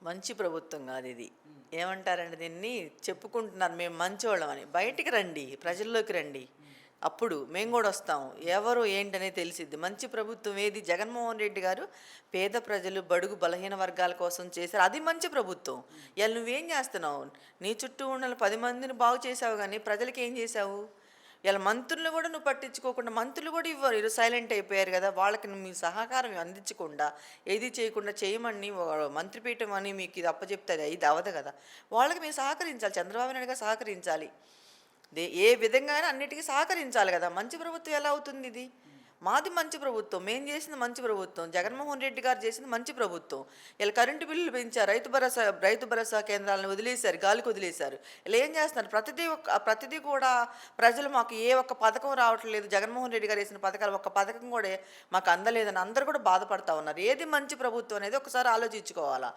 మంచి ప్రభుత్వం కాదు ఇది. ఏమంటారండి దీన్ని? చెప్పుకుంటున్నారు మేము మంచోళ్ళమని. బయటికి రండి, ప్రజల్లోకి రండి. అప్పుడు మేము కూడా వస్తాం. ఎవరు ఏంటనేది తెలిసిద్ది. మంచి ప్రభుత్వం ఏది? జగన్మోహన్ రెడ్డి గారు పేద ప్రజలు, బడుగు బలహీన వర్గాల కోసం చేశారు. అది మంచి ప్రభుత్వం. ఇవాళ నువ్వేం చేస్తున్నావు? నీ చుట్టూ ఉన్న 10 మందిని బాగు చేసావు కానీ ప్రజలకి ఏం చేసావు? ఇలా మంత్రులు కూడా నువ్వు పట్టించుకోకుండా, మంత్రులు కూడా ఇవ్వరు, ఈరోజు సైలెంట్ అయిపోయారు కదా. వాళ్ళకి మీ సహకారం అందించకుండా, ఏది చేయకుండా చేయమని మంత్రిపీఠం అని మీకు ఇది అప్పచెప్తే ఇది అవ్వదు కదా. వాళ్ళకి మీరు సహకరించాలి, చంద్రబాబు నాయుడు గారు సహకరించాలి. ఏ విధంగా అన్నిటికీ సహకరించాలి కదా. మంచి ప్రభుత్వం ఎలా అవుతుంది ఇది? మాది మంచి ప్రభుత్వం, మేము చేసింది మంచి ప్రభుత్వం, జగన్మోహన్ రెడ్డి గారు చేసింది మంచి ప్రభుత్వం. ఇలా కరెంటు బిల్లులు పెంచారు, రైతు భరోసా కేంద్రాలను వదిలేశారు, గాలికి వదిలేశారు. ఇలా ఏం చేస్తున్నారు? ప్రతిదీ కూడా ప్రజలు మాకు ఏ ఒక్క పథకం రావట్లేదు, జగన్మోహన్ రెడ్డి గారు వేసిన పథకాలు ఒక్క పథకం కూడా మాకు అందలేదని అందరూ కూడా బాధపడతా ఉన్నారు. ఏది మంచి ప్రభుత్వం అనేది ఒకసారి ఆలోచించుకోవాలా.